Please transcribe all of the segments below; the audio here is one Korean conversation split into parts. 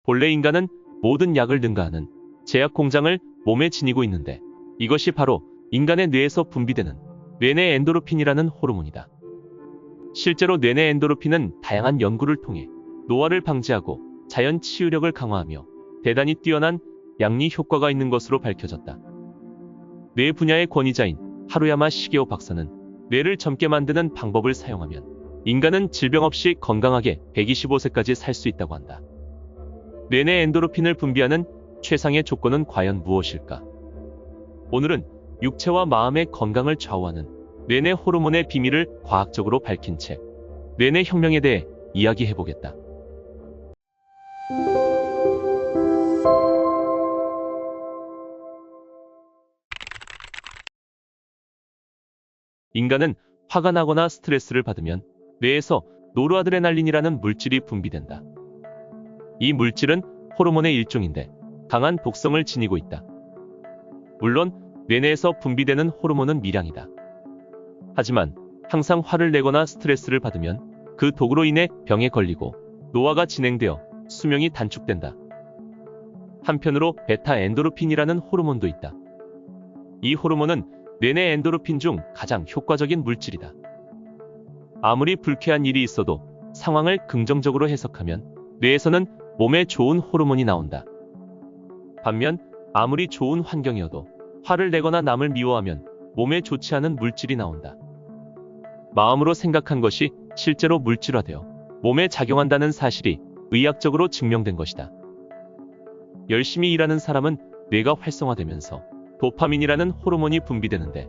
본래 인간은 모든 약을 능가하는 제약 공장을 몸에 지니고 있는데 이것이 바로 인간의 뇌에서 분비되는 뇌내 엔도르핀이라는 호르몬이다. 실제로 뇌내 엔도르핀은 다양한 연구를 통해 노화를 방지하고 자연 치유력을 강화하며 대단히 뛰어난 양리 효과가 있는 것으로 밝혀졌다. 뇌 분야의 권위자인 하루야마 시게오 박사는 뇌를 젊게 만드는 방법을 사용하면 인간은 질병 없이 건강하게 125세까지 살 수 있다고 한다. 뇌내 엔도르핀을 분비하는 최상의 조건은 과연 무엇일까? 오늘은 육체와 마음의 건강을 좌우하는 뇌내 호르몬의 비밀을 과학적으로 밝힌 책, 뇌내 혁명에 대해 이야기해보겠다. 인간은 화가 나거나 스트레스를 받으면 뇌에서 노르아드레날린이라는 물질이 분비된다. 이 물질은 호르몬의 일종인데 강한 독성을 지니고 있다. 물론 뇌내에서 분비되는 호르몬은 미량이다. 하지만 항상 화를 내거나 스트레스를 받으면 그 독으로 인해 병에 걸리고 노화가 진행되어 수명이 단축된다. 한편으로 베타 엔도르핀이라는 호르몬도 있다. 이 호르몬은 뇌내 엔도르핀 중 가장 효과적인 물질이다. 아무리 불쾌한 일이 있어도 상황을 긍정적으로 해석하면 뇌에서는 몸에 좋은 호르몬이 나온다. 반면 아무리 좋은 환경이어도 화를 내거나 남을 미워하면 몸에 좋지 않은 물질이 나온다. 마음으로 생각한 것이 실제로 물질화되어 몸에 작용한다는 사실이 의학적으로 증명된 것이다. 열심히 일하는 사람은 뇌가 활성화되면서 도파민이라는 호르몬이 분비되는데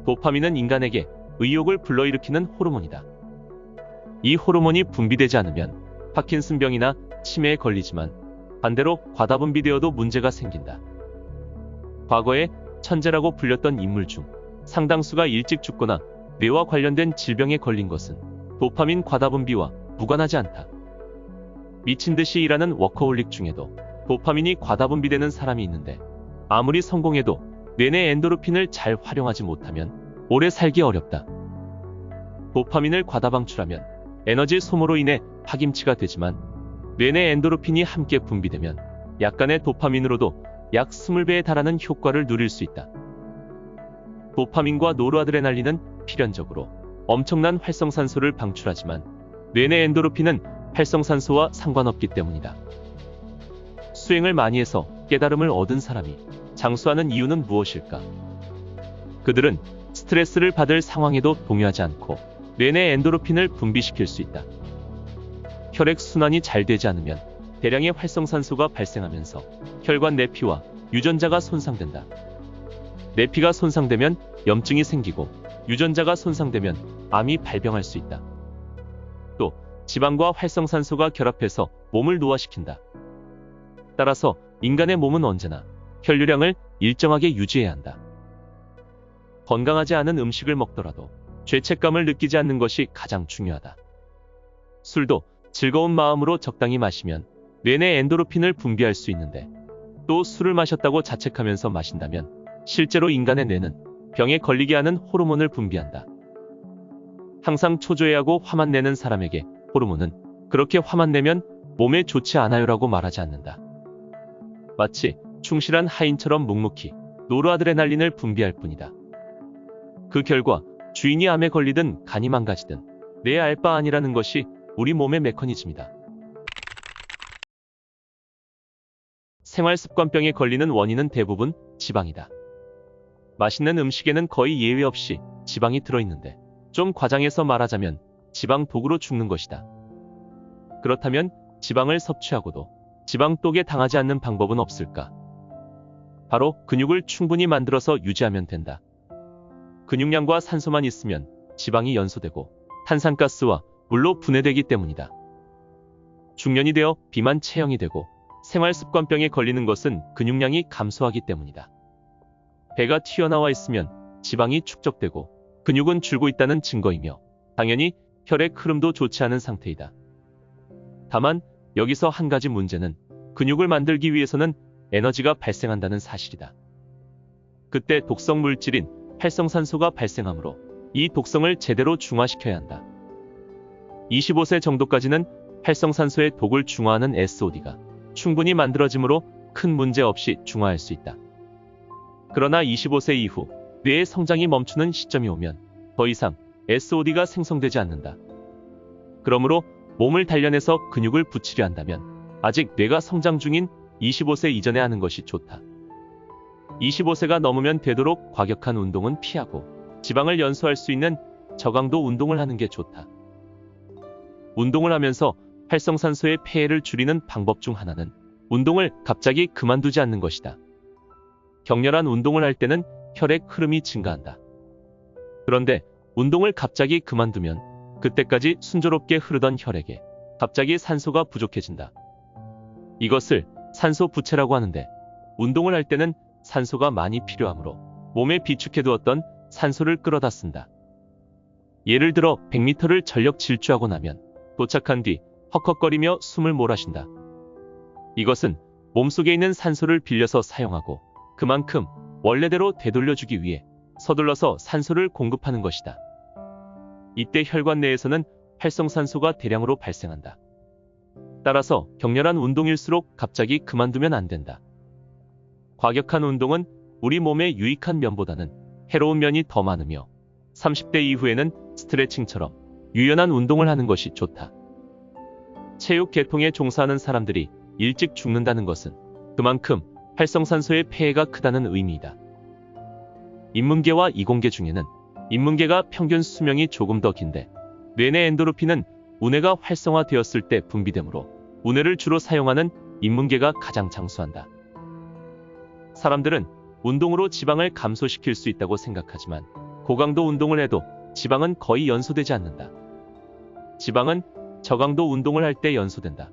도파민은 인간에게 의욕을 불러일으키는 호르몬이다. 이 호르몬이 분비되지 않으면 파킨슨병이나 치매에 걸리지만 반대로 과다분비되어도 문제가 생긴다. 과거에 천재라고 불렸던 인물 중 상당수가 일찍 죽거나 뇌와 관련된 질병에 걸린 것은 도파민 과다분비와 무관하지 않다. 미친 듯이 일하는 워커홀릭 중에도 도파민이 과다분비되는 사람이 있는데 아무리 성공해도 뇌내 엔도르핀을 잘 활용하지 못하면 오래 살기 어렵다. 도파민을 과다 방출하면 에너지 소모로 인해 파김치가 되지만 뇌내 엔도르핀이 함께 분비되면 약간의 도파민으로도 약 20배에 달하는 효과를 누릴 수 있다. 도파민과 노르아드레날린은 필연적으로 엄청난 활성산소를 방출하지만 뇌내 엔도르핀은 활성산소와 상관없기 때문이다. 수행을 많이 해서 깨달음을 얻은 사람이 장수하는 이유는 무엇일까? 그들은 스트레스를 받을 상황에도 동요하지 않고 뇌내 엔도르핀을 분비시킬 수 있다. 혈액 순환이 잘 되지 않으면 대량의 활성산소가 발생하면서 혈관 내피와 유전자가 손상된다. 내피가 손상되면 염증이 생기고 유전자가 손상되면 암이 발병할 수 있다. 또 지방과 활성산소가 결합해서 몸을 노화시킨다. 따라서 인간의 몸은 언제나 혈류량을 일정하게 유지해야 한다. 건강하지 않은 음식을 먹더라도 죄책감을 느끼지 않는 것이 가장 중요하다. 술도 즐거운 마음으로 적당히 마시면 뇌내 엔도르핀을 분비할 수 있는데 또 술을 마셨다고 자책하면서 마신다면 실제로 인간의 뇌는 병에 걸리게 하는 호르몬을 분비한다. 항상 초조해하고 화만 내는 사람에게 호르몬은 그렇게 화만 내면 몸에 좋지 않아요라고 말하지 않는다. 마치 충실한 하인처럼 묵묵히 노르아드레날린을 분비할 뿐이다. 그 결과 주인이 암에 걸리든 간이 망가지든 내 알 바 아니라는 것이 우리 몸의 메커니즘이다. 생활습관병에 걸리는 원인은 대부분 지방이다. 맛있는 음식에는 거의 예외 없이 지방이 들어있는데 좀 과장해서 말하자면 지방 독으로 죽는 것이다. 그렇다면 지방을 섭취하고도 지방독에 당하지 않는 방법은 없을까? 바로 근육을 충분히 만들어서 유지하면 된다. 근육량과 산소만 있으면 지방이 연소되고 탄산가스와 물로 분해되기 때문이다. 중년이 되어 비만 체형이 되고 생활습관병에 걸리는 것은 근육량이 감소하기 때문이다. 배가 튀어나와 있으면 지방이 축적되고 근육은 줄고 있다는 증거이며 당연히 혈액 흐름도 좋지 않은 상태이다. 다만 여기서 한 가지 문제는 근육을 만들기 위해서는 에너지가 발생한다는 사실이다. 그때 독성 물질인 활성산소가 발생하므로 이 독성을 제대로 중화시켜야 한다. 25세 정도까지는 활성산소의 독을 중화하는 SOD가 충분히 만들어지므로 큰 문제 없이 중화할 수 있다. 그러나 25세 이후 뇌의 성장이 멈추는 시점이 오면 더 이상 SOD가 생성되지 않는다. 그러므로 몸을 단련해서 근육을 붙이려 한다면 아직 뇌가 성장 중인 25세 이전에 하는 것이 좋다. 25세가 넘으면 되도록 과격한 운동은 피하고 지방을 연소할 수 있는 저강도 운동을 하는 게 좋다. 운동을 하면서 활성산소의 폐해를 줄이는 방법 중 하나는 운동을 갑자기 그만두지 않는 것이다. 격렬한 운동을 할 때는 혈액 흐름이 증가한다. 그런데 운동을 갑자기 그만두면 그때까지 순조롭게 흐르던 혈액에 갑자기 산소가 부족해진다. 이것을 산소 부채라고 하는데 운동을 할 때는 산소가 많이 필요하므로 몸에 비축해두었던 산소를 끌어다 쓴다. 예를 들어 100m를 전력 질주하고 나면 도착한 뒤 헉헉거리며 숨을 몰아쉰다. 이것은 몸속에 있는 산소를 빌려서 사용하고 그만큼 원래대로 되돌려주기 위해 서둘러서 산소를 공급하는 것이다. 이때 혈관 내에서는 활성산소가 대량으로 발생한다. 따라서 격렬한 운동일수록 갑자기 그만두면 안 된다. 과격한 운동은 우리 몸에 유익한 면보다는 해로운 면이 더 많으며 30대 이후에는 스트레칭처럼 유연한 운동을 하는 것이 좋다. 체육 계통에 종사하는 사람들이 일찍 죽는다는 것은 그만큼 활성산소의 폐해가 크다는 의미이다. 인문계와 이공계 중에는 인문계가 평균 수명이 조금 더 긴데 뇌내 엔도르핀은 우뇌가 활성화되었을 때 분비되므로 우뇌를 주로 사용하는 인문계가 가장 장수한다. 사람들은 운동으로 지방을 감소시킬 수 있다고 생각하지만 고강도 운동을 해도 지방은 거의 연소되지 않는다. 지방은 저강도 운동을 할 때 연소된다.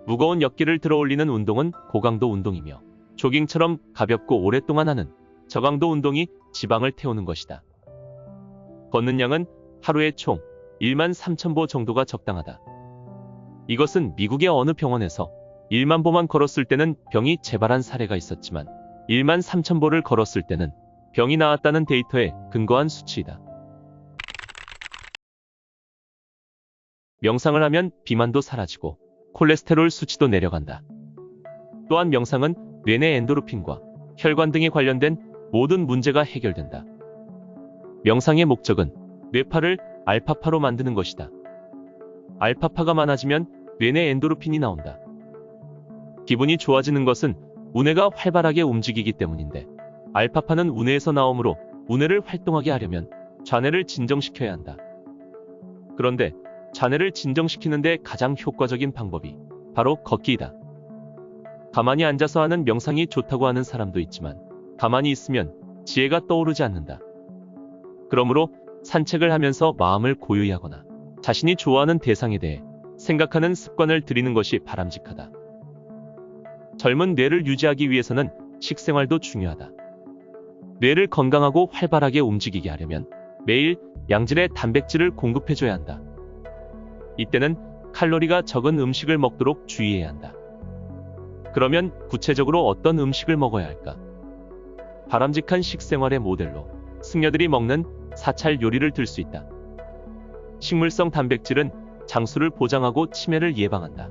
무거운 역기를 들어 올리는 운동은 고강도 운동이며 조깅처럼 가볍고 오랫동안 하는 저강도 운동이 지방을 태우는 것이다. 걷는 양은 하루에 총 13,000보 정도가 적당하다. 이것은 미국의 어느 병원에서 1만 보만 걸었을 때는 병이 재발한 사례가 있었지만 13,000보를 걸었을 때는 병이 나았다는 데이터에 근거한 수치이다. 명상을 하면 비만도 사라지고 콜레스테롤 수치도 내려간다. 또한 명상은 뇌내 엔도르핀과 혈관 등에 관련된 모든 문제가 해결된다. 명상의 목적은 뇌파를 알파파로 만드는 것이다. 알파파가 많아지면 뇌내 엔도르핀이 나온다. 기분이 좋아지는 것은 우뇌가 활발하게 움직이기 때문인데 알파파는 우뇌에서 나오므로 우뇌를 활동하게 하려면 좌뇌를 진정시켜야 한다. 그런데 좌뇌를 진정시키는데 가장 효과적인 방법이 바로 걷기이다. 가만히 앉아서 하는 명상이 좋다고 하는 사람도 있지만 가만히 있으면 지혜가 떠오르지 않는다. 그러므로 산책을 하면서 마음을 고요히 하거나 자신이 좋아하는 대상에 대해 생각하는 습관을 들이는 것이 바람직하다. 젊은 뇌를 유지하기 위해서는 식생활도 중요하다. 뇌를 건강하고 활발하게 움직이게 하려면 매일 양질의 단백질을 공급해줘야 한다. 이때는 칼로리가 적은 음식을 먹도록 주의해야 한다. 그러면 구체적으로 어떤 음식을 먹어야 할까? 바람직한 식생활의 모델로 승려들이 먹는 사찰 요리를 들 수 있다. 식물성 단백질은 장수를 보장하고 치매를 예방한다.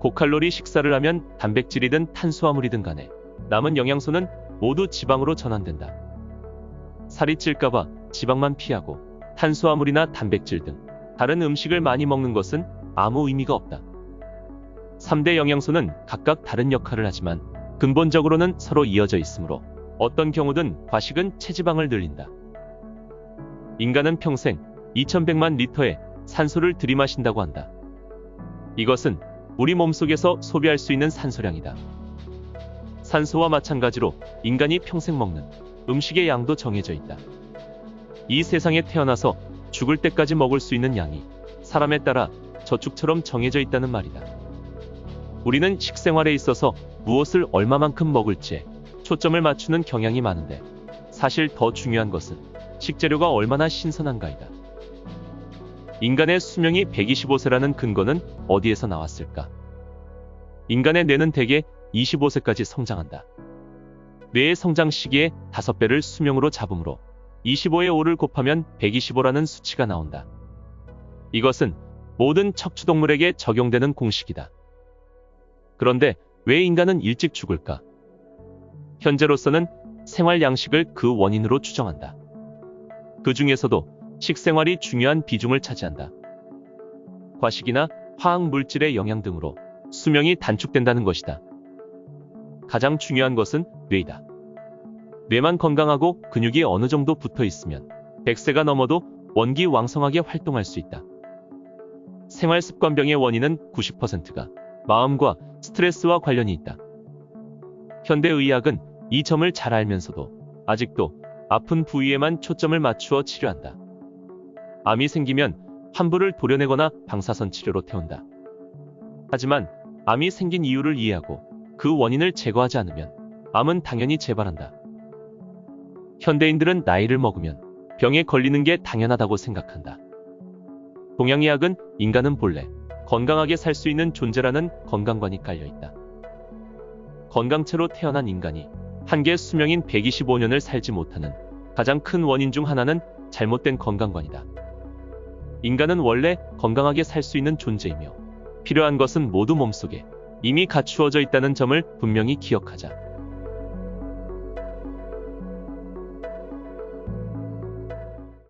고칼로리 식사를 하면 단백질이든 탄수화물이든 간에 남은 영양소는 모두 지방으로 전환된다. 살이 찔까봐 지방만 피하고 탄수화물이나 단백질 등 다른 음식을 많이 먹는 것은 아무 의미가 없다. 3대 영양소는 각각 다른 역할을 하지만 근본적으로는 서로 이어져 있으므로 어떤 경우든 과식은 체지방을 늘린다. 인간은 평생 2100만 리터의 산소를 들이마신다고 한다. 이것은 우리 몸속에서 소비할 수 있는 산소량이다. 산소와 마찬가지로 인간이 평생 먹는 음식의 양도 정해져 있다. 이 세상에 태어나서 죽을 때까지 먹을 수 있는 양이 사람에 따라 저축처럼 정해져 있다는 말이다. 우리는 식생활에 있어서 무엇을 얼마만큼 먹을지에 초점을 맞추는 경향이 많은데 사실 더 중요한 것은 식재료가 얼마나 신선한가이다. 인간의 수명이 125세라는 근거는 어디에서 나왔을까? 인간의 뇌는 대개 25세까지 성장한다. 뇌의 성장 시기의 5배를 수명으로 잡으므로 25에 5를 곱하면 125라는 수치가 나온다. 이것은 모든 척추동물에게 적용되는 공식이다. 그런데 왜 인간은 일찍 죽을까? 현재로서는 생활 양식을 그 원인으로 추정한다. 그 중에서도 식생활이 중요한 비중을 차지한다. 과식이나 화학 물질의 영향 등으로 수명이 단축된다는 것이다. 가장 중요한 것은 뇌이다. 뇌만 건강하고 근육이 어느 정도 붙어 있으면 100세가 넘어도 원기 왕성하게 활동할 수 있다. 생활 습관병의 원인은 90%가 마음과 스트레스와 관련이 있다. 현대의학은 이 점을 잘 알면서도 아직도 아픈 부위에만 초점을 맞추어 치료한다. 암이 생기면 환부를 도려내거나 방사선 치료로 태운다. 하지만 암이 생긴 이유를 이해하고 그 원인을 제거하지 않으면 암은 당연히 재발한다. 현대인들은 나이를 먹으면 병에 걸리는 게 당연하다고 생각한다. 동양의학은 인간은 본래 건강하게 살 수 있는 존재라는 건강관이 깔려있다. 건강체로 태어난 인간이 한계 수명인 125년을 살지 못하는 가장 큰 원인 중 하나는 잘못된 건강관이다. 인간은 원래 건강하게 살 수 있는 존재이며 필요한 것은 모두 몸속에 이미 갖추어져 있다는 점을 분명히 기억하자.